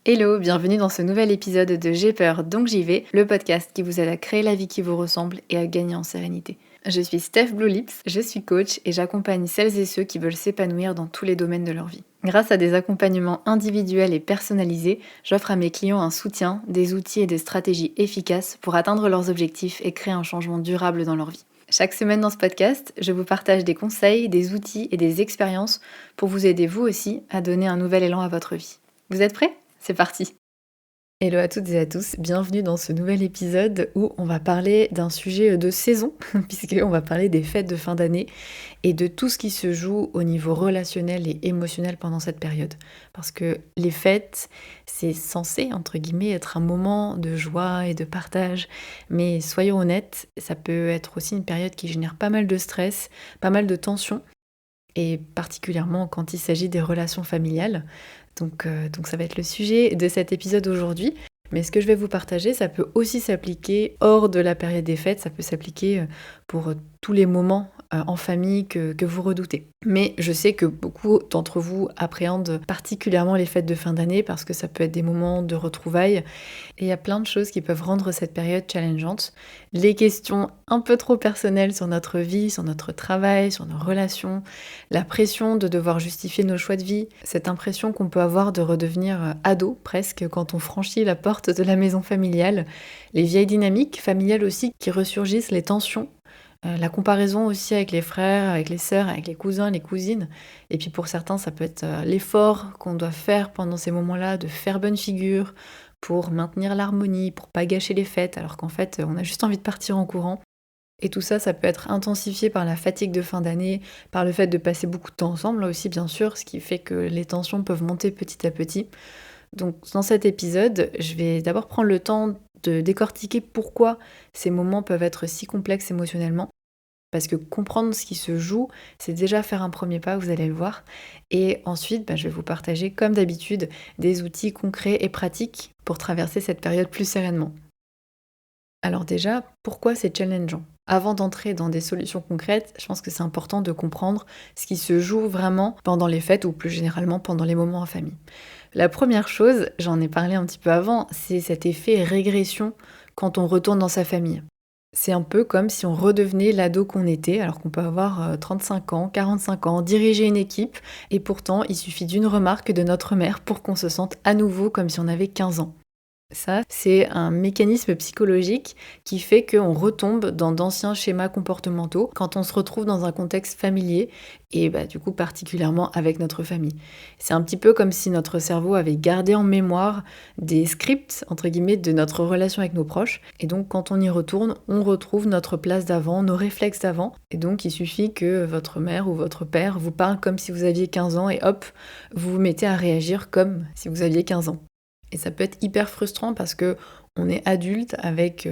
Hello, bienvenue dans ce nouvel épisode de J'ai peur donc j'y vais, le podcast qui vous aide à créer la vie qui vous ressemble et à gagner en sérénité. Je suis Steph Blue Lips, je suis coach et j'accompagne celles et ceux qui veulent s'épanouir dans tous les domaines de leur vie. Grâce à des accompagnements individuels et personnalisés, j'offre à mes clients un soutien, des outils et des stratégies efficaces pour atteindre leurs objectifs et créer un changement durable dans leur vie. Chaque semaine dans ce podcast, je vous partage des conseils, des outils et des expériences pour vous aider vous aussi à donner un nouvel élan à votre vie. Vous êtes prêts ? C'est parti! Hello à toutes et à tous, bienvenue dans ce nouvel épisode où on va parler d'un sujet de saison, puisqu'on va parler des fêtes de fin d'année et de tout ce qui se joue au niveau relationnel et émotionnel pendant cette période. Parce que les fêtes, c'est censé, entre guillemets, être un moment de joie et de partage, mais soyons honnêtes, ça peut être aussi une période qui génère pas mal de stress, pas mal de tensions, et particulièrement quand il s'agit des relations familiales. Donc ça va être le sujet de cet épisode aujourd'hui. Mais ce que je vais vous partager, ça peut aussi s'appliquer hors de la période des fêtes, ça peut s'appliquer pour tous les moments en famille que vous redoutez. Mais je sais que beaucoup d'entre vous appréhendent particulièrement les fêtes de fin d'année parce que ça peut être des moments de retrouvailles et il y a plein de choses qui peuvent rendre cette période challengeante. Les questions un peu trop personnelles sur notre vie, sur notre travail, sur nos relations, la pression de devoir justifier nos choix de vie, cette impression qu'on peut avoir de redevenir ado presque quand on franchit la porte de la maison familiale, les vieilles dynamiques familiales aussi qui ressurgissent, les tensions, la comparaison aussi avec les frères, avec les sœurs, avec les cousins, les cousines. Et puis pour certains, ça peut être l'effort qu'on doit faire pendant ces moments-là, de faire bonne figure, pour maintenir l'harmonie, pour pas gâcher les fêtes, alors qu'en fait, on a juste envie de partir en courant. Et tout ça, ça peut être intensifié par la fatigue de fin d'année, par le fait de passer beaucoup de temps ensemble, là aussi bien sûr, ce qui fait que les tensions peuvent monter petit à petit. Donc dans cet épisode, je vais d'abord prendre le temps de décortiquer pourquoi ces moments peuvent être si complexes émotionnellement. Parce que comprendre ce qui se joue, c'est déjà faire un premier pas, vous allez le voir. Et ensuite, je vais vous partager, comme d'habitude, des outils concrets et pratiques pour traverser cette période plus sereinement. Alors déjà, pourquoi c'est challengeant? Avant d'entrer dans des solutions concrètes, je pense que c'est important de comprendre ce qui se joue vraiment pendant les fêtes ou plus généralement pendant les moments en famille. La première chose, j'en ai parlé un petit peu avant, c'est cet effet régression quand on retourne dans sa famille. C'est un peu comme si on redevenait l'ado qu'on était, alors qu'on peut avoir 35 ans, 45 ans, diriger une équipe, et pourtant il suffit d'une remarque de notre mère pour qu'on se sente à nouveau comme si on avait 15 ans. Ça, c'est un mécanisme psychologique qui fait qu'on retombe dans d'anciens schémas comportementaux quand on se retrouve dans un contexte familier et du coup particulièrement avec notre famille. C'est un petit peu comme si notre cerveau avait gardé en mémoire des scripts, entre guillemets, de notre relation avec nos proches. Et donc quand on y retourne, on retrouve notre place d'avant, nos réflexes d'avant. Et donc il suffit que votre mère ou votre père vous parle comme si vous aviez 15 ans et hop, vous vous mettez à réagir comme si vous aviez 15 ans. Et ça peut être hyper frustrant parce que on est adulte avec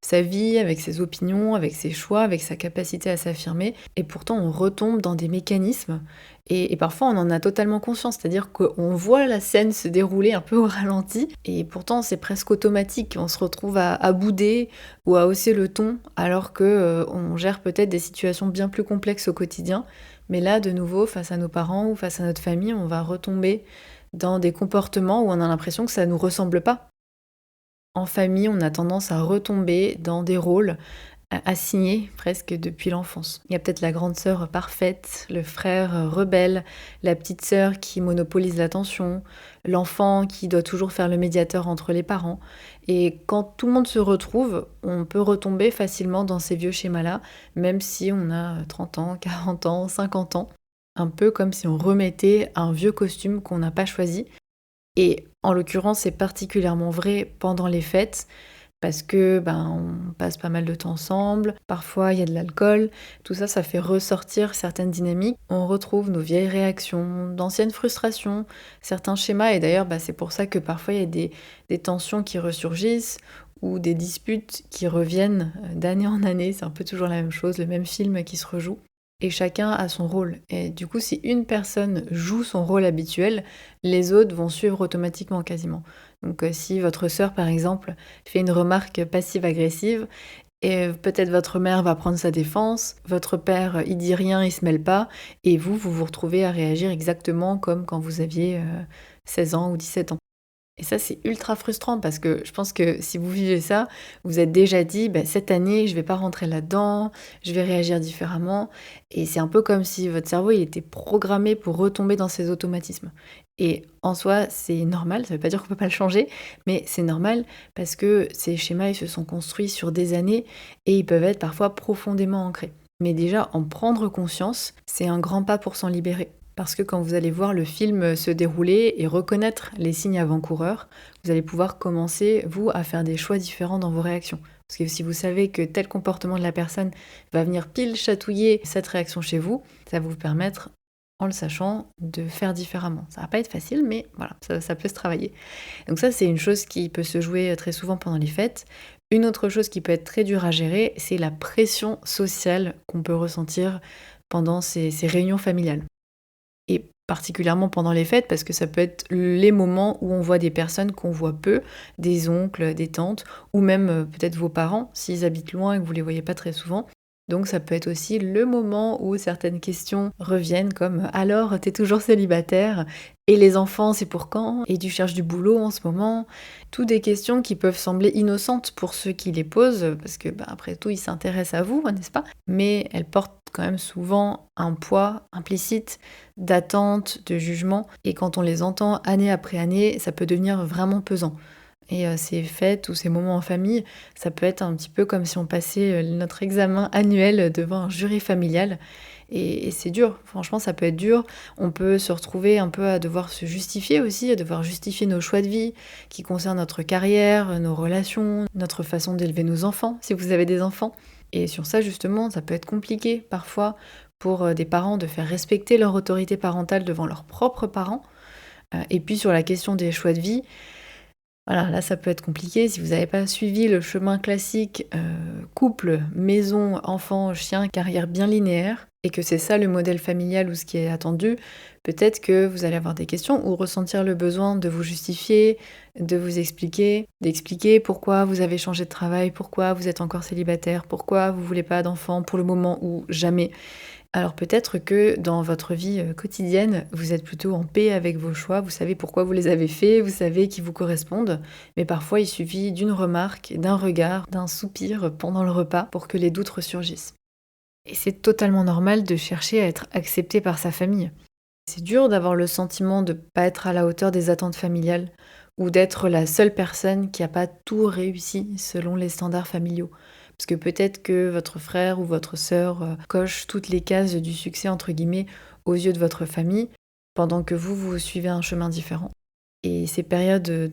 sa vie, avec ses opinions, avec ses choix, avec sa capacité à s'affirmer. Et pourtant, on retombe dans des mécanismes. Et parfois, on en a totalement conscience. C'est-à-dire qu'on voit la scène se dérouler un peu au ralenti. Et pourtant, c'est presque automatique. On se retrouve à bouder ou à hausser le ton alors qu'on gère peut-être des situations bien plus complexes au quotidien. Mais là, de nouveau, face à nos parents ou face à notre famille, on va retomber dans des comportements où on a l'impression que ça ne nous ressemble pas. En famille, on a tendance à retomber dans des rôles assignés presque depuis l'enfance. Il y a peut-être la grande sœur parfaite, le frère rebelle, la petite sœur qui monopolise l'attention, l'enfant qui doit toujours faire le médiateur entre les parents. Et quand tout le monde se retrouve, on peut retomber facilement dans ces vieux schémas-là, même si on a 30 ans, 40 ans, 50 ans. Un peu comme si on remettait un vieux costume qu'on n'a pas choisi. Et en l'occurrence, c'est particulièrement vrai pendant les fêtes parce que on passe pas mal de temps ensemble, parfois il y a de l'alcool, tout ça, ça fait ressortir certaines dynamiques. On retrouve nos vieilles réactions, d'anciennes frustrations, certains schémas et d'ailleurs c'est pour ça que parfois il y a des tensions qui ressurgissent ou des disputes qui reviennent d'année en année, c'est un peu toujours la même chose, le même film qui se rejoue. Et chacun a son rôle. Et du coup, si une personne joue son rôle habituel, les autres vont suivre automatiquement quasiment. Donc si votre sœur, par exemple, fait une remarque passive-agressive, et peut-être votre mère va prendre sa défense, votre père, il dit rien, il se mêle pas, et vous vous retrouvez à réagir exactement comme quand vous aviez 16 ans ou 17 ans. Et ça, c'est ultra frustrant parce que je pense que si vous vivez ça, vous êtes déjà dit: «Bah, cette année, je vais pas rentrer là-dedans, je vais réagir différemment» et c'est un peu comme si votre cerveau, il était programmé pour retomber dans ces automatismes et en soi, c'est normal, ça veut pas dire qu'on peut pas le changer, mais c'est normal parce que ces schémas, ils se sont construits sur des années et ils peuvent être parfois profondément ancrés. Mais déjà, en prendre conscience, c'est un grand pas pour s'en libérer. Parce que quand vous allez voir le film se dérouler et reconnaître les signes avant-coureurs, vous allez pouvoir commencer, vous, à faire des choix différents dans vos réactions. Parce que si vous savez que tel comportement de la personne va venir pile chatouiller cette réaction chez vous, ça va vous permettre, en le sachant, de faire différemment. Ça va pas être facile, mais voilà, ça peut se travailler. Donc ça, c'est une chose qui peut se jouer très souvent pendant les fêtes. Une autre chose qui peut être très dure à gérer, c'est la pression sociale qu'on peut ressentir pendant ces réunions familiales. Et particulièrement pendant les fêtes, parce que ça peut être les moments où on voit des personnes qu'on voit peu, des oncles, des tantes, ou même peut-être vos parents, s'ils habitent loin et que vous les voyez pas très souvent. Donc ça peut être aussi le moment où certaines questions reviennent comme «Alors, t'es toujours célibataire? Et les enfants, c'est pour quand? Et tu cherches du boulot en ce moment?» Toutes des questions qui peuvent sembler innocentes pour ceux qui les posent, parce que bah, après tout, ils s'intéressent à vous, n'est-ce pas? Mais elles portent quand même souvent un poids implicite d'attente, de jugement, et quand on les entend année après année, ça peut devenir vraiment pesant. Et ces fêtes ou ces moments en famille, ça peut être un petit peu comme si on passait, notre examen annuel devant un jury familial et c'est dur, franchement ça peut être dur. On peut se retrouver un peu à devoir se justifier aussi, à devoir justifier nos choix de vie qui concernent notre carrière, nos relations, notre façon d'élever nos enfants, si vous avez des enfants. Et sur ça justement, ça peut être compliqué parfois pour, des parents de faire respecter leur autorité parentale devant leurs propres parents. Et puis sur la question des choix de vie, voilà, là, ça peut être compliqué si vous n'avez pas suivi le chemin classique, couple, maison, enfant, chien, carrière bien linéaire et que c'est ça le modèle familial ou ce qui est attendu, peut-être que vous allez avoir des questions ou ressentir le besoin de vous justifier, de vous expliquer, d'expliquer pourquoi vous avez changé de travail, pourquoi vous êtes encore célibataire, pourquoi vous voulez pas d'enfant pour le moment ou jamais. Alors peut-être que dans votre vie, quotidienne, vous êtes plutôt en paix avec vos choix, vous savez pourquoi vous les avez faits, vous savez qu'ils vous correspondent, mais parfois il suffit d'une remarque, d'un regard, d'un soupir pendant le repas pour que les doutes ressurgissent. Et c'est totalement normal de chercher à être accepté par sa famille. C'est dur d'avoir le sentiment de ne pas être à la hauteur des attentes familiales ou d'être la seule personne qui a pas tout réussi selon les standards familiaux. Parce que peut-être que votre frère ou votre sœur coche toutes les cases du succès entre guillemets aux yeux de votre famille, pendant que vous suivez un chemin différent. Et ces périodes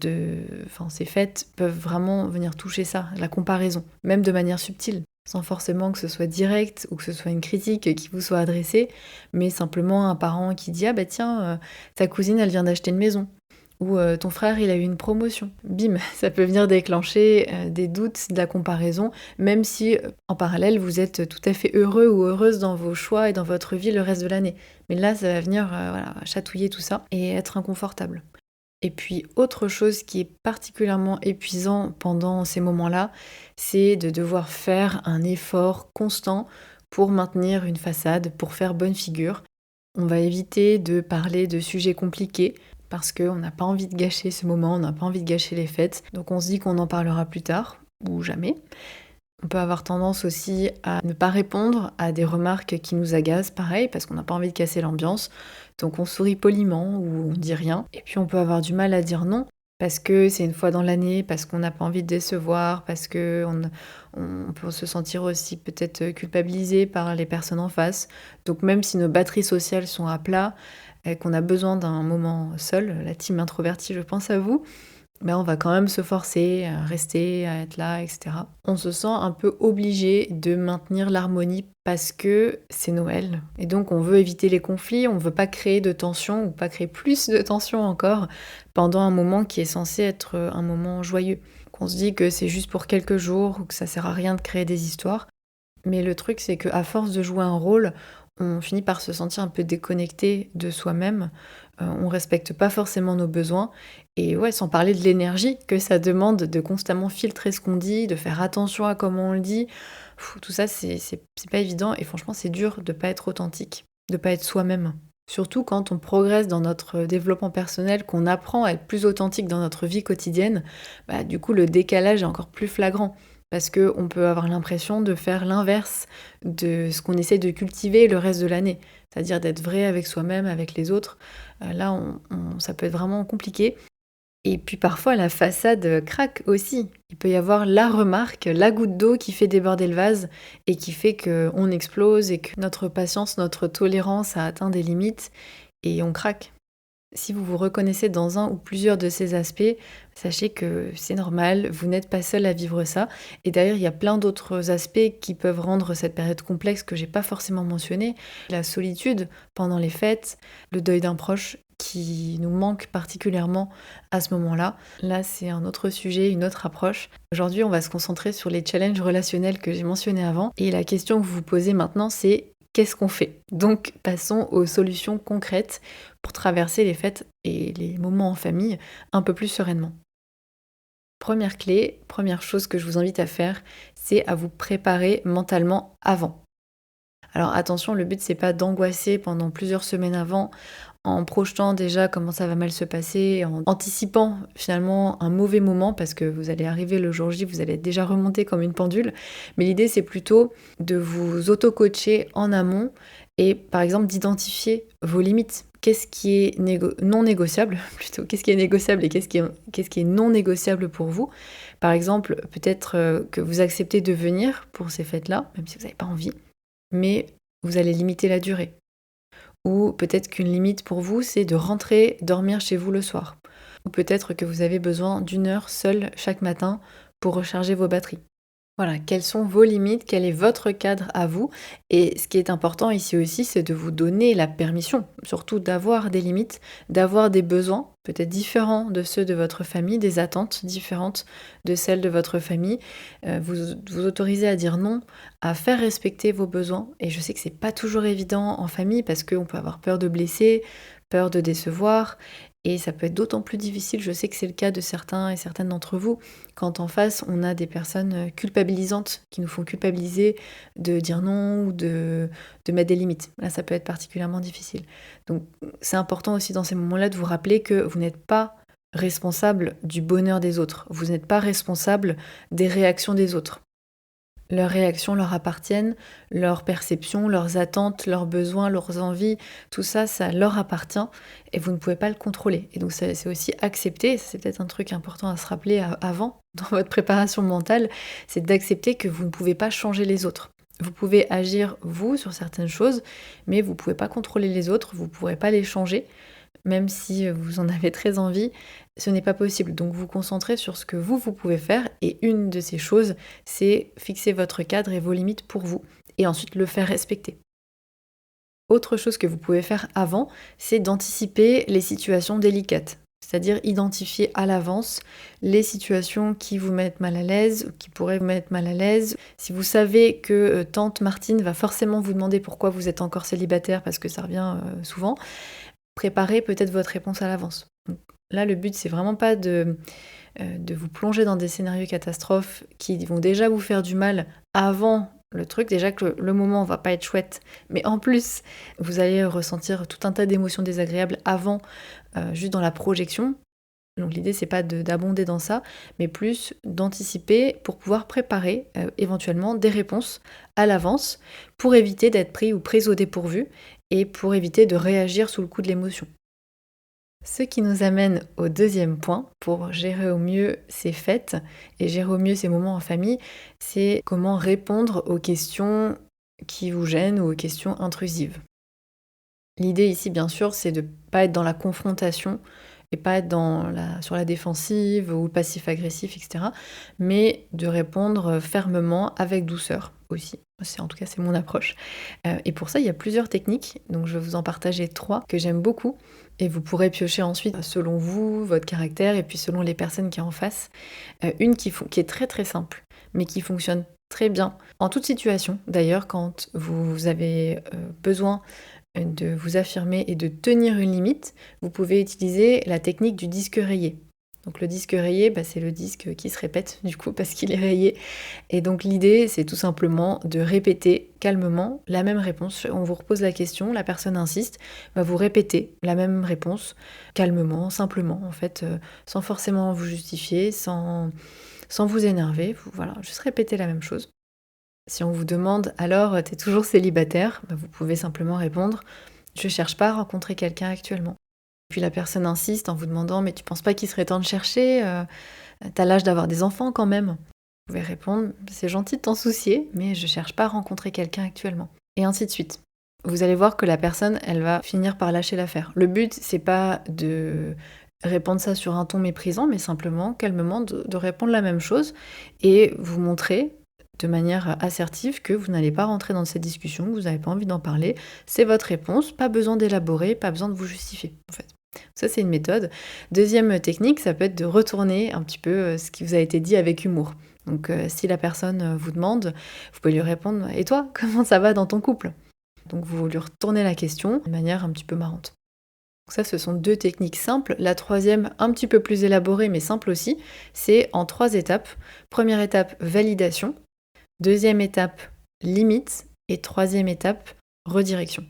enfin ces fêtes peuvent vraiment venir toucher ça, la comparaison, même de manière subtile, sans forcément que ce soit direct ou que ce soit une critique qui vous soit adressée, mais simplement un parent qui dit: «Ah bah tiens, ta cousine elle vient d'acheter une maison» ou «Ton frère il a eu une promotion». Bim, ça peut venir déclencher, des doutes, de la comparaison, même si, en parallèle vous êtes tout à fait heureux ou heureuse dans vos choix et dans votre vie le reste de l'année. Mais là, ça va venir, voilà, chatouiller tout ça et être inconfortable. Et puis autre chose qui est particulièrement épuisant pendant ces moments-là, c'est de devoir faire un effort constant pour maintenir une façade, pour faire bonne figure. On va éviter de parler de sujets compliqués parce qu'on n'a pas envie de gâcher ce moment, on n'a pas envie de gâcher les fêtes. Donc on se dit qu'on en parlera plus tard ou jamais. On peut avoir tendance aussi à ne pas répondre à des remarques qui nous agacent, pareil, parce qu'on n'a pas envie de casser l'ambiance. Donc on sourit poliment ou on dit rien. Et puis on peut avoir du mal à dire non, parce que c'est une fois dans l'année, parce qu'on n'a pas envie de décevoir, parce que on peut se sentir aussi peut-être culpabilisé par les personnes en face. Donc même si nos batteries sociales sont à plat, et qu'on a besoin d'un moment seul, la team introvertie, je pense à vous, ben, on va quand même se forcer à rester, à être là, et cetera. On se sent un peu obligé de maintenir l'harmonie parce que c'est Noël et donc on veut éviter les conflits, on veut pas créer de tension ou pas créer plus de tension encore pendant un moment qui est censé être, un moment joyeux. Qu'on se dit que c'est juste pour quelques jours ou que ça sert à rien de créer des histoires. Mais le truc, c'est qu'à force de jouer un rôle, on finit par se sentir un peu déconnecté de soi-même. On respecte pas forcément nos besoins et ouais, sans parler de l'énergie que ça demande de constamment filtrer ce qu'on dit, de faire attention à comment on le dit. Tout ça, c'est pas évident et franchement, c'est dur de pas être authentique, de pas être soi-même. Surtout quand on progresse dans notre développement personnel, qu'on apprend à être plus authentique dans notre vie quotidienne, bah, du coup le décalage est encore plus flagrant. Parce qu'on peut avoir l'impression de faire l'inverse de ce qu'on essaie de cultiver le reste de l'année. C'est-à-dire d'être vrai avec soi-même, avec les autres. Là, ça peut être vraiment compliqué. Et puis parfois la façade, craque aussi. Il peut y avoir la remarque, la goutte d'eau qui fait déborder le vase et qui fait qu'on explose et que notre patience, notre tolérance a atteint des limites et on craque. Si vous vous reconnaissez dans un ou plusieurs de ces aspects, sachez que c'est normal, vous n'êtes pas seul à vivre ça. Et d'ailleurs, il y a plein d'autres aspects qui peuvent rendre cette période complexe que j'ai pas forcément mentionné. La solitude pendant les fêtes, le deuil d'un proche qui nous manque particulièrement à ce moment-là. Là, c'est un autre sujet, une autre approche. Aujourd'hui, on va se concentrer sur les challenges relationnels que j'ai mentionnés avant. Et la question que vous vous posez maintenant, c'est qu'est-ce qu'on fait? Donc, passons aux solutions concrètes pour traverser les fêtes et les moments en famille un peu plus sereinement. Première clé, première chose que je vous invite à faire, c'est à vous préparer mentalement avant. Alors attention, le but c'est pas d'angoisser pendant plusieurs semaines avant en projetant déjà comment ça va mal se passer, en anticipant finalement un mauvais moment parce que vous allez arriver le jour J, vous allez être déjà remonté comme une pendule. Mais l'idée c'est plutôt de vous auto-coacher en amont et par exemple d'identifier vos limites. Qu'est-ce qui est non négociable plutôt? Qu'est-ce qui est négociable et qu'est-ce qui est non négociable pour vous? Par exemple, peut-être que vous acceptez de venir pour ces fêtes-là, même si vous n'avez pas envie, mais vous allez limiter la durée. Ou peut-être qu'une limite pour vous, c'est de rentrer dormir chez vous le soir. Ou peut-être que vous avez besoin d'1 heure seule chaque matin pour recharger vos batteries. Voilà, quelles sont vos limites, quel est votre cadre à vous. Et ce qui est important ici aussi, c'est de vous donner la permission, surtout d'avoir des limites, d'avoir des besoins peut-être différents de ceux de votre famille, des attentes différentes de celles de votre famille. Vous autorisez à dire non, à faire respecter vos besoins. Et je sais que c'est pas toujours évident en famille parce qu'on peut avoir peur de blesser, peur de décevoir. Et ça peut être d'autant plus difficile, je sais que c'est le cas de certains et certaines d'entre vous, quand en face on a des personnes culpabilisantes qui nous font culpabiliser de dire non ou de mettre des limites. Là, ça peut être particulièrement difficile. Donc c'est important aussi dans ces moments-là de vous rappeler que vous n'êtes pas responsable du bonheur des autres. Vous n'êtes pas responsable des réactions des autres. Leurs réactions leur appartiennent, leurs perceptions, leurs attentes, leurs besoins, leurs envies, tout ça, ça leur appartient et vous ne pouvez pas le contrôler. Et donc c'est aussi accepter, c'est peut-être un truc important à se rappeler avant dans votre préparation mentale, c'est d'accepter que vous ne pouvez pas changer les autres. Vous pouvez agir, vous, sur certaines choses, mais vous ne pouvez pas contrôler les autres, vous ne pourrez pas les changer. Même si vous en avez très envie, ce n'est pas possible. Donc vous concentrez sur ce que vous pouvez faire. Et une de ces choses, c'est fixer votre cadre et vos limites pour vous. Et ensuite le faire respecter. Autre chose que vous pouvez faire avant, c'est d'anticiper les situations délicates. C'est-à-dire identifier à l'avance les situations qui vous mettent mal à l'aise, qui pourraient vous mettre mal à l'aise. Si vous savez que tante Martine va forcément vous demander pourquoi vous êtes encore célibataire, parce que ça revient souvent, préparez peut-être votre réponse à l'avance. Donc là, le but, c'est vraiment pas de vous plonger dans des scénarios catastrophes qui vont déjà vous faire du mal avant le truc. Déjà que le moment va pas être chouette, mais en plus, vous allez ressentir tout un tas d'émotions désagréables avant, juste dans la projection. Donc l'idée, c'est pas d'abonder dans ça, mais plus d'anticiper pour pouvoir préparer éventuellement des réponses à l'avance pour éviter d'être pris ou prise au dépourvu et pour éviter de réagir sous le coup de l'émotion. Ce qui nous amène au deuxième point pour gérer au mieux ces fêtes et gérer au mieux ces moments en famille, c'est comment répondre aux questions qui vous gênent ou aux questions intrusives. L'idée ici, bien sûr, c'est de ne pas être dans la confrontation et pas être sur la défensive ou le passif-agressif, etc. Mais de répondre fermement, avec douceur aussi. En tout cas, c'est mon approche. Et pour ça, il y a plusieurs techniques. Donc, je vais vous en partager 3 que j'aime beaucoup. Et vous pourrez piocher ensuite selon vous, votre caractère et puis selon les personnes qui sont en face. Une qui est très très simple, mais qui fonctionne très bien en toute situation. D'ailleurs, quand vous avez besoin de vous affirmer et de tenir une limite, vous pouvez utiliser la technique du disque rayé. Donc le disque rayé, c'est le disque qui se répète du coup parce qu'il est rayé. Et donc l'idée, c'est tout simplement de répéter calmement la même réponse. On vous repose la question, la personne insiste, vous répétez la même réponse calmement, simplement en fait, sans forcément vous justifier, sans vous énerver. Voilà, juste répéter la même chose. Si on vous demande alors, t'es toujours célibataire, vous pouvez simplement répondre, je cherche pas à rencontrer quelqu'un actuellement. Puis la personne insiste en vous demandant, mais tu penses pas qu'il serait temps de chercher t'as l'âge d'avoir des enfants quand même. Vous pouvez répondre, c'est gentil de t'en soucier, mais je cherche pas à rencontrer quelqu'un actuellement. Et ainsi de suite. Vous allez voir que la personne, elle va finir par lâcher l'affaire. Le but, c'est pas de répondre ça sur un ton méprisant, mais simplement, calmement, de répondre la même chose et vous montrer de manière assertive que vous n'allez pas rentrer dans cette discussion, que vous n'avez pas envie d'en parler. C'est votre réponse, pas besoin d'élaborer, pas besoin de vous justifier, en fait. Ça, c'est une méthode. Deuxième technique, ça peut être de retourner un petit peu ce qui vous a été dit avec humour. Donc, si la personne vous demande, vous pouvez lui répondre « Et toi, comment ça va dans ton couple ?» Donc, vous lui retournez la question de manière un petit peu marrante. Donc ça, ce sont 2 techniques simples. La troisième, un petit peu plus élaborée, mais simple aussi, c'est en 3 étapes. Première étape, validation. Deuxième étape, limite. Et troisième étape, redirection.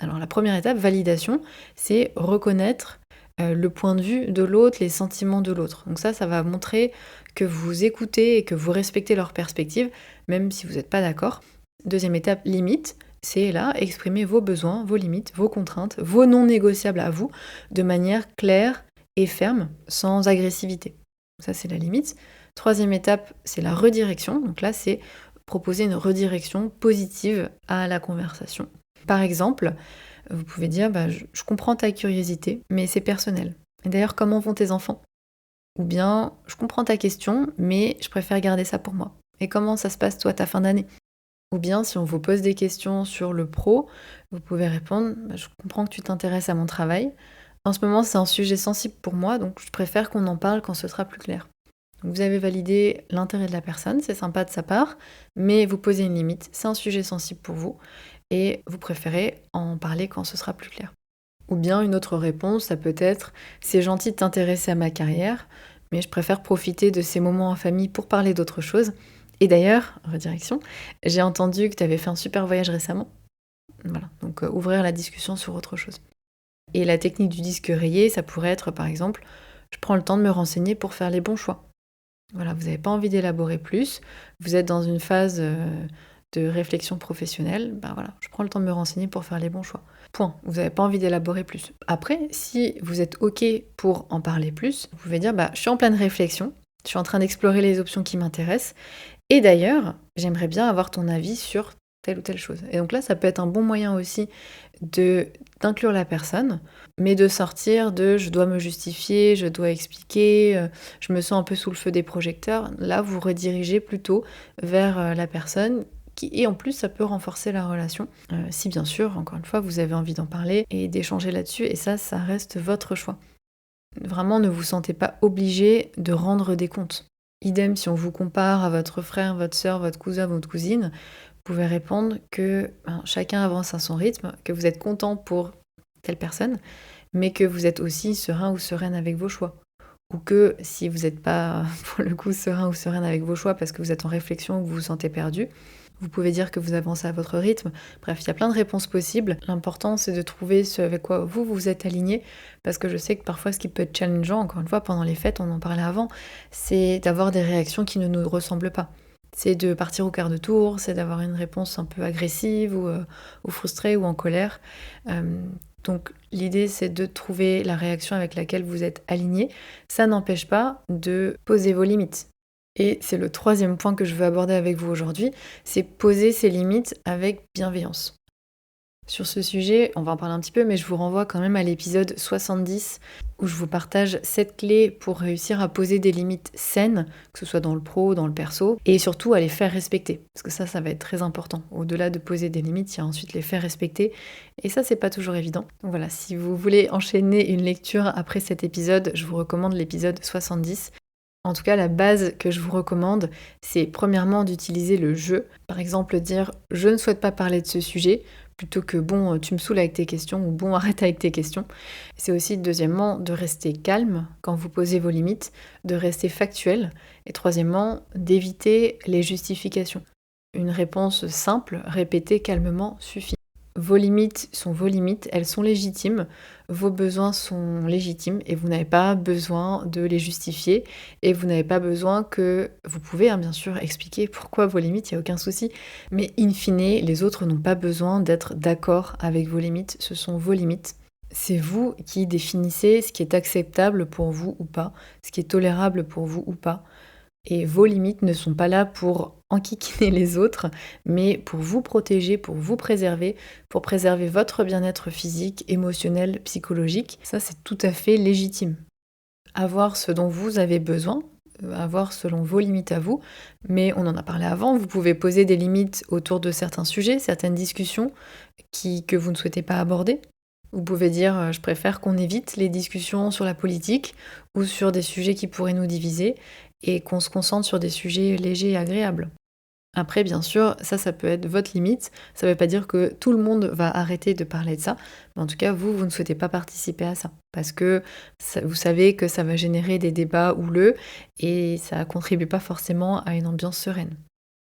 Alors la première étape, validation, c'est reconnaître le point de vue de l'autre, les sentiments de l'autre. Donc ça va montrer que vous écoutez et que vous respectez leur perspective, même si vous n'êtes pas d'accord. Deuxième étape, limite, c'est là, exprimer vos besoins, vos limites, vos contraintes, vos non négociables à vous, de manière claire et ferme, sans agressivité. Ça, c'est la limite. Troisième étape, c'est la redirection. Donc là, c'est proposer une redirection positive à la conversation. Par exemple, vous pouvez dire je comprends ta curiosité, mais c'est personnel. Et d'ailleurs, comment vont tes enfants ? Ou bien, je comprends ta question, mais je préfère garder ça pour moi. Et comment ça se passe, toi, ta fin d'année ? Ou bien, si on vous pose des questions sur le pro, vous pouvez répondre je comprends que tu t'intéresses à mon travail. En ce moment, c'est un sujet sensible pour moi, donc je préfère qu'on en parle quand ce sera plus clair. Donc vous avez validé l'intérêt de la personne, c'est sympa de sa part, mais vous posez une limite, c'est un sujet sensible pour vous, et vous préférez en parler quand ce sera plus clair. Ou bien une autre réponse, ça peut être « c'est gentil de t'intéresser à ma carrière, mais je préfère profiter de ces moments en famille pour parler d'autre chose. Et d'ailleurs, redirection, j'ai entendu que tu avais fait un super voyage récemment. » Voilà, donc ouvrir la discussion sur autre chose. Et la technique du disque rayé, ça pourrait être par exemple « je prends le temps de me renseigner pour faire les bons choix ». Voilà, vous n'avez pas envie d'élaborer plus, vous êtes dans une phase de réflexion professionnelle, voilà, je prends le temps de me renseigner pour faire les bons choix. Point. Vous n'avez pas envie d'élaborer plus. Après, si vous êtes OK pour en parler plus, vous pouvez dire je suis en pleine réflexion, je suis en train d'explorer les options qui m'intéressent, et d'ailleurs, j'aimerais bien avoir ton avis sur telle ou telle chose. Et donc là, ça peut être un bon moyen aussi d'inclure la personne, mais de sortir de je dois me justifier, je dois expliquer, je me sens un peu sous le feu des projecteurs. Là, vous redirigez plutôt vers la personne et en plus, ça peut renforcer la relation. Si bien sûr, encore une fois, vous avez envie d'en parler et d'échanger là-dessus, et ça reste votre choix. Vraiment, ne vous sentez pas obligé de rendre des comptes. Idem, si on vous compare à votre frère, votre sœur, votre cousin, votre cousine, vous pouvez répondre que chacun avance à son rythme, que vous êtes content pour telle personne, mais que vous êtes aussi serein ou sereine avec vos choix. Ou que si vous n'êtes pas, pour le coup, serein ou sereine avec vos choix parce que vous êtes en réflexion ou que vous vous sentez perdu, vous pouvez dire que vous avancez à votre rythme. Bref, il y a plein de réponses possibles. L'important, c'est de trouver ce avec quoi vous êtes aligné, parce que je sais que parfois, ce qui peut être challengeant, encore une fois, pendant les fêtes, on en parlait avant, c'est d'avoir des réactions qui ne nous ressemblent pas. C'est de partir au quart de tour, c'est d'avoir une réponse un peu agressive ou frustrée ou en colère. Donc l'idée, c'est de trouver la réaction avec laquelle vous êtes aligné. Ça n'empêche pas de poser vos limites. Et c'est le troisième point que je veux aborder avec vous aujourd'hui, c'est poser ses limites avec bienveillance. Sur ce sujet, on va en parler un petit peu, mais je vous renvoie quand même à l'épisode 70 où je vous partage 7 clés pour réussir à poser des limites saines, que ce soit dans le pro, dans le perso, et surtout à les faire respecter. Parce que ça va être très important. Au-delà de poser des limites, il y a ensuite les faire respecter. Et ça, c'est pas toujours évident. Donc voilà, si vous voulez enchaîner une lecture après cet épisode, je vous recommande l'épisode 70. En tout cas, la base que je vous recommande, c'est premièrement d'utiliser le «je». Par exemple, dire: «Je ne souhaite pas parler de ce sujet», plutôt que «Bon, tu me saoules avec tes questions» ou «Bon, arrête avec tes questions». C'est aussi, deuxièmement, de rester calme quand vous posez vos limites, de rester factuel et troisièmement, d'éviter les justifications. Une réponse simple, répétée calmement suffit. Vos limites sont vos limites, elles sont légitimes, vos besoins sont légitimes et vous n'avez pas besoin de les justifier et vous n'avez pas besoin que vous pouvez, hein, bien sûr, expliquer pourquoi vos limites, il y a aucun souci, mais in fine, les autres n'ont pas besoin d'être d'accord avec vos limites, ce sont vos limites. C'est vous qui définissez ce qui est acceptable pour vous ou pas, ce qui est tolérable pour vous ou pas. Et vos limites ne sont pas là pour enquiquiner les autres, mais pour vous protéger, pour vous préserver, pour préserver votre bien-être physique, émotionnel, psychologique. Ça, c'est tout à fait légitime. Avoir ce dont vous avez besoin, avoir selon vos limites à vous, mais on en a parlé avant, vous pouvez poser des limites autour de certains sujets, certaines discussions que vous ne souhaitez pas aborder. Vous pouvez dire je préfère qu'on évite les discussions sur la politique ou sur des sujets qui pourraient nous diviser et qu'on se concentre sur des sujets légers et agréables. Après, bien sûr, ça peut être votre limite. Ça ne veut pas dire que tout le monde va arrêter de parler de ça. Mais en tout cas, vous ne souhaitez pas participer à ça. Parce que vous savez que ça va générer des débats houleux et ça ne contribue pas forcément à une ambiance sereine.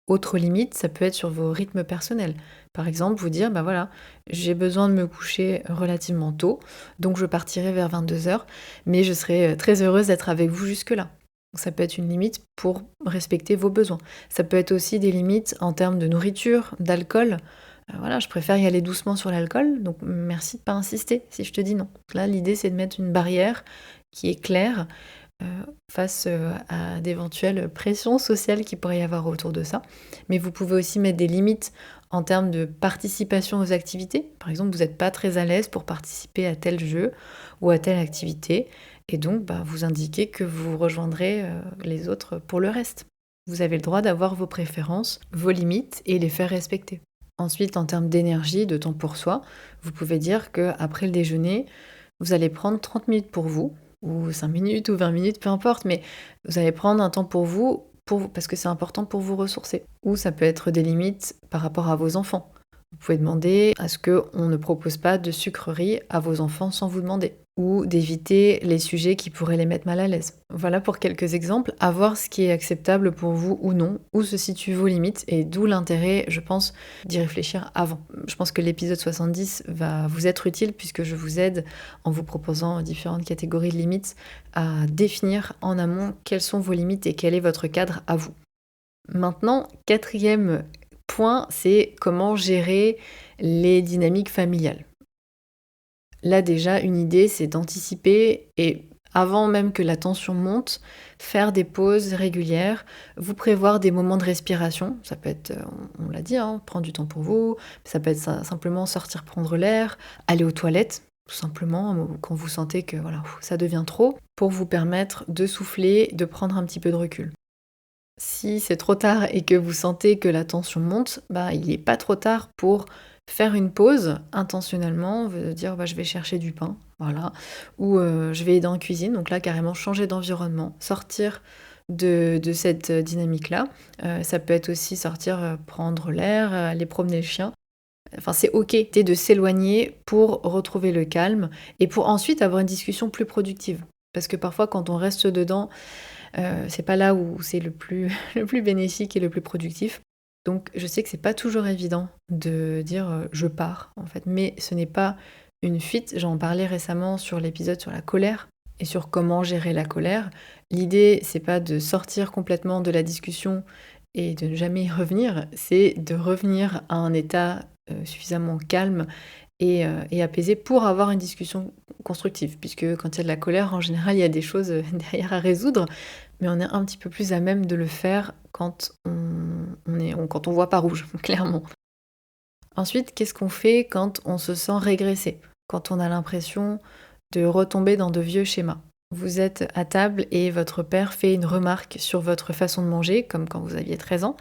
Autre limite, ça peut être sur vos rythmes personnels. Par exemple, vous dire, bah voilà, j'ai besoin de me coucher relativement tôt, donc je partirai vers 22 heures, mais je serai très heureuse d'être avec vous jusque-là. Ça peut être une limite pour respecter vos besoins. Ça peut être aussi des limites en termes de nourriture, d'alcool. Voilà, je préfère y aller doucement sur l'alcool, donc merci de pas insister si je te dis non. Là, l'idée, c'est de mettre une barrière qui est claire euh, face à d'éventuelles pressions sociales qu'il pourrait y avoir autour de ça. Mais vous pouvez aussi mettre des limites en termes de participation aux activités. Par exemple, vous n'êtes pas très à l'aise pour participer à tel jeu ou à telle activité. Et donc, vous indiquez que vous rejoindrez les autres pour le reste. Vous avez le droit d'avoir vos préférences, vos limites et les faire respecter. Ensuite, en termes d'énergie, de temps pour soi, vous pouvez dire qu'après le déjeuner, vous allez prendre 30 minutes pour vous, ou 5 minutes, ou 20 minutes, peu importe, mais vous allez prendre un temps pour vous, parce que c'est important pour vous ressourcer. Ou ça peut être des limites par rapport à vos enfants. Vous pouvez demander à ce qu'on ne propose pas de sucreries à vos enfants sans vous demander. Ou d'éviter les sujets qui pourraient les mettre mal à l'aise. Voilà pour quelques exemples, à voir ce qui est acceptable pour vous ou non, où se situent vos limites, et d'où l'intérêt, je pense, d'y réfléchir avant. Je pense que l'épisode 70 va vous être utile puisque je vous aide en vous proposant différentes catégories de limites à définir en amont quelles sont vos limites et quel est votre cadre à vous. Maintenant, quatrième point, c'est comment gérer les dynamiques familiales. Là déjà, une idée, c'est d'anticiper et avant même que la tension monte, faire des pauses régulières, vous prévoir des moments de respiration. Ça peut être, on l'a dit, hein, prendre du temps pour vous. Ça peut être simplement sortir prendre l'air, aller aux toilettes, tout simplement, quand vous sentez que voilà, ça devient trop, pour vous permettre de souffler, de prendre un petit peu de recul. Si c'est trop tard et que vous sentez que la tension monte, il n'est pas trop tard pour faire une pause intentionnellement, dire je vais chercher du pain, voilà, ou je vais aider en cuisine, donc là carrément changer d'environnement, sortir de cette dynamique-là. Ça peut être aussi sortir, prendre l'air, aller promener le chien. Enfin, c'est ok de s'éloigner pour retrouver le calme et pour ensuite avoir une discussion plus productive. Parce que parfois, quand on reste dedans, c'est pas là où c'est le plus, le plus bénéfique et le plus productif. Donc je sais que c'est pas toujours évident de dire je pars en fait, mais ce n'est pas une fuite. J'en parlais récemment sur l'épisode sur la colère et sur comment gérer la colère. L'idée, c'est pas de sortir complètement de la discussion et de ne jamais y revenir, c'est de revenir à un état suffisamment calme et apaisé pour avoir une discussion constructive. Puisque quand il y a de la colère, en général, il y a des choses derrière à résoudre, mais on est un petit peu plus à même de le faire quand quand on voit pas rouge, clairement. Ensuite, qu'est-ce qu'on fait quand on se sent régressé? Quand on a l'impression de retomber dans de vieux schémas? Vous êtes à table et votre père fait une remarque sur votre façon de manger, comme quand vous aviez 13 ans,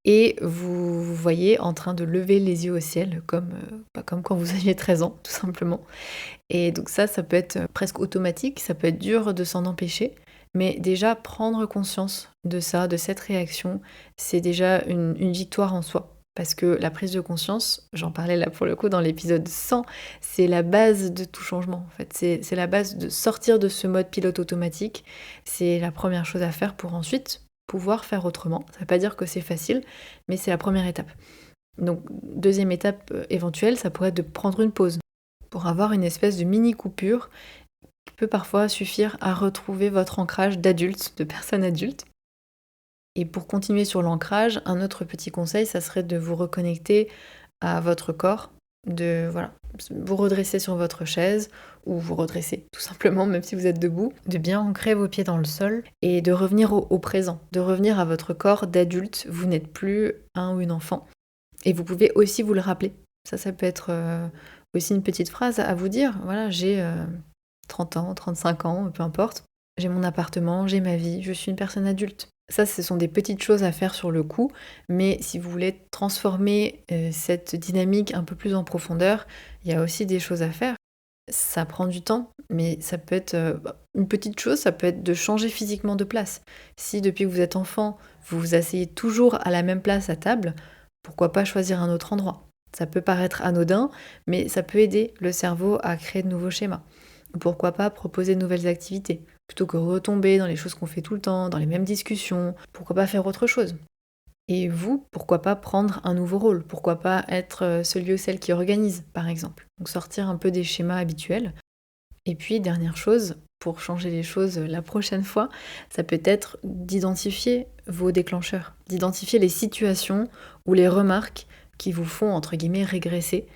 et vous vous voyez en train de lever les yeux au ciel, comme quand vous aviez 13 ans, tout simplement. Et donc ça peut être presque automatique, ça peut être dur de s'en empêcher. Mais déjà, prendre conscience de ça, de cette réaction, c'est déjà une victoire en soi. Parce que la prise de conscience, j'en parlais là pour le coup dans l'épisode 100, c'est la base de tout changement en fait. C'est la base de sortir de ce mode pilote automatique. C'est la première chose à faire pour ensuite pouvoir faire autrement. Ça ne veut pas dire que c'est facile, mais c'est la première étape. Donc, deuxième étape éventuelle, ça pourrait être de prendre une pause pour avoir une espèce de mini coupure qui peut parfois suffire à retrouver votre ancrage d'adulte, de personne adulte. Et pour continuer sur l'ancrage, un autre petit conseil, ça serait de vous reconnecter à votre corps, de vous redresser sur votre chaise ou vous redresser tout simplement, même si vous êtes debout, de bien ancrer vos pieds dans le sol et de revenir au présent, de revenir à votre corps d'adulte. Vous n'êtes plus un ou une enfant. Et vous pouvez aussi vous le rappeler. Ça peut être aussi une petite phrase à vous dire. Voilà, j'ai 30 ans, 35 ans, peu importe. J'ai mon appartement, j'ai ma vie, je suis une personne adulte. Ça, ce sont des petites choses à faire sur le coup, mais si vous voulez transformer cette dynamique un peu plus en profondeur, il y a aussi des choses à faire. Ça prend du temps, mais ça peut être une petite chose, ça peut être de changer physiquement de place. Si depuis que vous êtes enfant, vous vous asseyez toujours à la même place à table, pourquoi pas choisir un autre endroit? Ça peut paraître anodin, mais ça peut aider le cerveau à créer de nouveaux schémas. Pourquoi pas proposer de nouvelles activités? Plutôt que retomber dans les choses qu'on fait tout le temps, dans les mêmes discussions, pourquoi pas faire autre chose? Et vous, pourquoi pas prendre un nouveau rôle? Pourquoi pas être celui ou celle qui organise, par exemple? Donc sortir un peu des schémas habituels. Et puis, dernière chose, pour changer les choses la prochaine fois, ça peut être d'identifier vos déclencheurs, d'identifier les situations ou les remarques qui vous font, entre guillemets, régresser.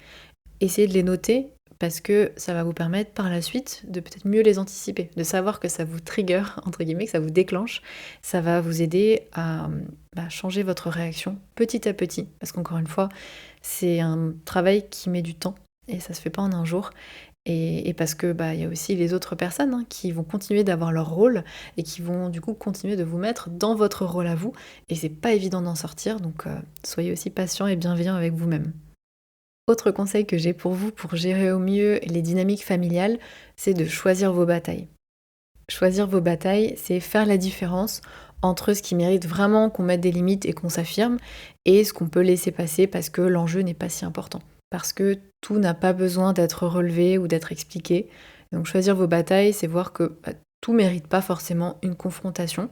Essayez de les noter parce que ça va vous permettre par la suite de peut-être mieux les anticiper, de savoir que ça vous trigger, entre guillemets, que ça vous déclenche. Ça va vous aider à changer votre réaction petit à petit. Parce qu'encore une fois, c'est un travail qui met du temps et ça se fait pas en un jour. Et parce que y a aussi les autres personnes qui vont continuer d'avoir leur rôle et qui vont du coup continuer de vous mettre dans votre rôle à vous. Et c'est pas évident d'en sortir, donc soyez aussi patient et bienveillant avec vous-même. Autre conseil que j'ai pour vous pour gérer au mieux les dynamiques familiales, c'est de choisir vos batailles. Choisir vos batailles, c'est faire la différence entre ce qui mérite vraiment qu'on mette des limites et qu'on s'affirme et ce qu'on peut laisser passer parce que l'enjeu n'est pas si important. Parce que tout n'a pas besoin d'être relevé ou d'être expliqué. Donc choisir vos batailles, c'est voir que tout mérite pas forcément une confrontation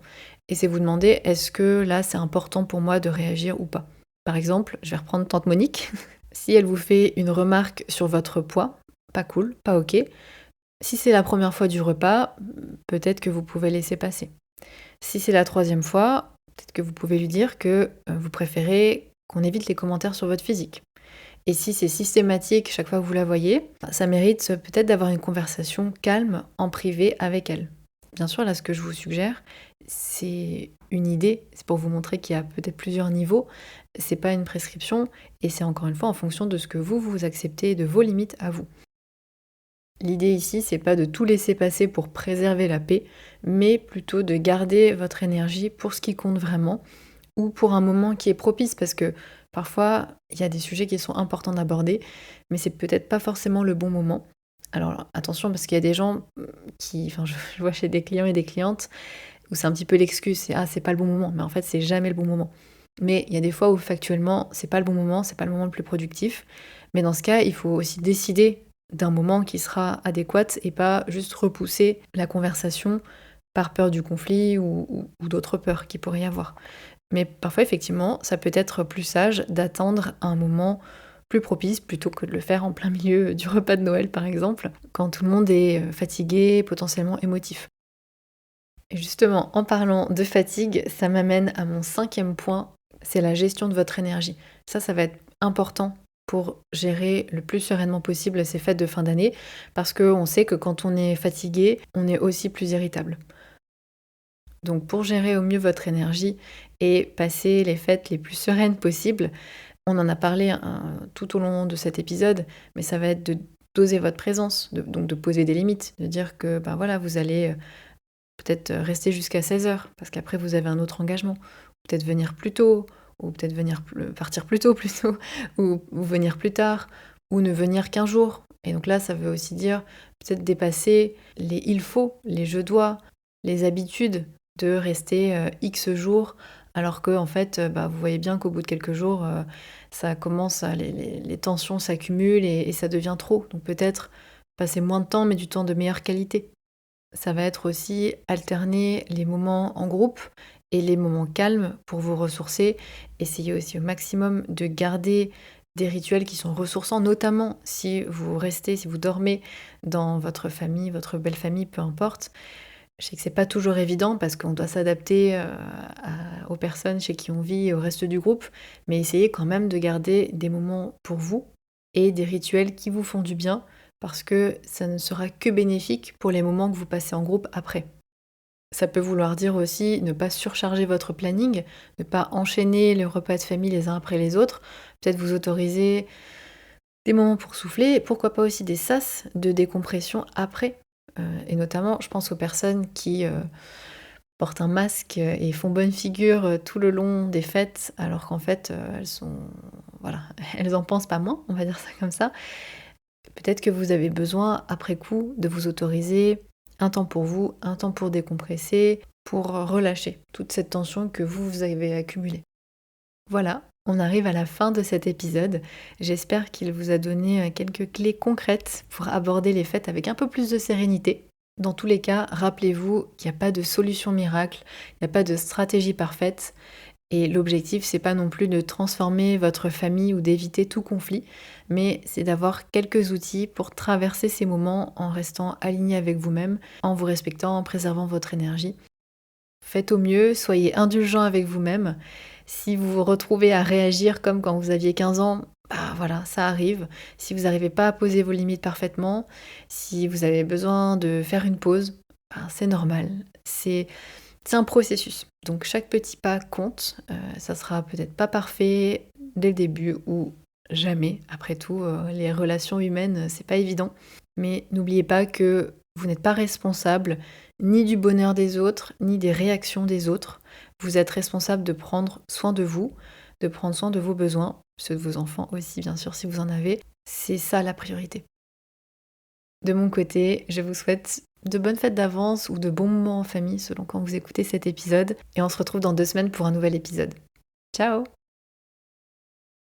et c'est vous demander est-ce que là c'est important pour moi de réagir ou pas. Par exemple, je vais reprendre tante Monique. Si elle vous fait une remarque sur votre poids, pas cool, pas ok. Si c'est la première fois du repas, peut-être que vous pouvez laisser passer. Si c'est la troisième fois, peut-être que vous pouvez lui dire que vous préférez qu'on évite les commentaires sur votre physique. Et si c'est systématique chaque fois que vous la voyez, ça mérite peut-être d'avoir une conversation calme en privé avec elle. Bien sûr, là, ce que je vous suggère, c'est une idée, c'est pour vous montrer qu'il y a peut-être plusieurs niveaux, c'est pas une prescription, et c'est encore une fois en fonction de ce que vous acceptez, de vos limites à vous. L'idée ici, c'est pas de tout laisser passer pour préserver la paix, mais plutôt de garder votre énergie pour ce qui compte vraiment, ou pour un moment qui est propice, parce que parfois, il y a des sujets qui sont importants d'aborder, mais c'est peut-être pas forcément le bon moment. Alors attention, parce qu'il y a des gens je vois chez des clients et des clientes, où c'est un petit peu l'excuse, c'est «Ah, c'est pas le bon moment», mais en fait, c'est jamais le bon moment. Mais il y a des fois où factuellement, c'est pas le bon moment, c'est pas le moment le plus productif. Mais dans ce cas, il faut aussi décider d'un moment qui sera adéquat et pas juste repousser la conversation par peur du conflit ou d'autres peurs qu'il pourrait y avoir. Mais parfois, effectivement, ça peut être plus sage d'attendre un moment plus propice plutôt que de le faire en plein milieu du repas de Noël, par exemple, quand tout le monde est fatigué, potentiellement émotif. Et justement, en parlant de fatigue, ça m'amène à mon 5e point, c'est la gestion de votre énergie. Ça va être important pour gérer le plus sereinement possible ces fêtes de fin d'année, parce qu'on sait que quand on est fatigué, on est aussi plus irritable. Donc pour gérer au mieux votre énergie et passer les fêtes les plus sereines possibles, on en a parlé tout au long de cet épisode, mais ça va être de doser votre présence, donc de poser des limites, de dire que voilà, vous allez peut-être rester jusqu'à 16 heures, parce qu'après vous avez un autre engagement. Peut-être venir plus tôt, ou peut-être partir plus tôt plutôt, ou venir plus tard, ou ne venir qu'un jour. Et donc là, ça veut aussi dire peut-être dépasser les il faut, les je dois, les habitudes de rester X jours, alors que en fait, vous voyez bien qu'au bout de quelques jours, ça commence à les tensions s'accumulent et ça devient trop. Donc peut-être passer moins de temps, mais du temps de meilleure qualité. Ça va être aussi alterner les moments en groupe et les moments calmes pour vous ressourcer. Essayez aussi au maximum de garder des rituels qui sont ressourçants, notamment si vous restez, si vous dormez dans votre famille, votre belle famille, peu importe. Je sais que c'est pas toujours évident parce qu'on doit s'adapter aux personnes chez qui on vit et au reste du groupe, mais essayez quand même de garder des moments pour vous et des rituels qui vous font du bien parce que ça ne sera que bénéfique pour les moments que vous passez en groupe après. Ça peut vouloir dire aussi ne pas surcharger votre planning, ne pas enchaîner les repas de famille les uns après les autres, peut-être vous autoriser des moments pour souffler, et pourquoi pas aussi des sas de décompression après. Et notamment, je pense aux personnes qui portent un masque et font bonne figure tout le long des fêtes, alors qu'en fait, elles sont, voilà, elles en pensent pas moins, on va dire ça comme ça. Peut-être que vous avez besoin, après coup, de vous autoriser un temps pour vous, un temps pour décompresser, pour relâcher toute cette tension que vous avez accumulée. Voilà, on arrive à la fin de cet épisode. J'espère qu'il vous a donné quelques clés concrètes pour aborder les fêtes avec un peu plus de sérénité. Dans tous les cas, rappelez-vous qu'il n'y a pas de solution miracle, il n'y a pas de stratégie parfaite. Et l'objectif, c'est pas non plus de transformer votre famille ou d'éviter tout conflit, mais c'est d'avoir quelques outils pour traverser ces moments en restant aligné avec vous-même, en vous respectant, en préservant votre énergie. Faites au mieux, soyez indulgent avec vous-même. Si vous vous retrouvez à réagir comme quand vous aviez 15 ans, voilà, ça arrive. Si vous n'arrivez pas à poser vos limites parfaitement, si vous avez besoin de faire une pause, c'est normal. C'est un processus. Donc chaque petit pas compte. Ça sera peut-être pas parfait dès le début ou jamais. Après tout, les relations humaines, c'est pas évident. Mais n'oubliez pas que vous n'êtes pas responsable ni du bonheur des autres, ni des réactions des autres. Vous êtes responsable de prendre soin de vous, de prendre soin de vos besoins, ceux de vos enfants aussi, bien sûr, si vous en avez. C'est ça la priorité. De mon côté, je vous souhaite de bonnes fêtes d'avance ou de bons moments en famille selon quand vous écoutez cet épisode. Et on se retrouve dans 2 semaines pour un nouvel épisode. Ciao!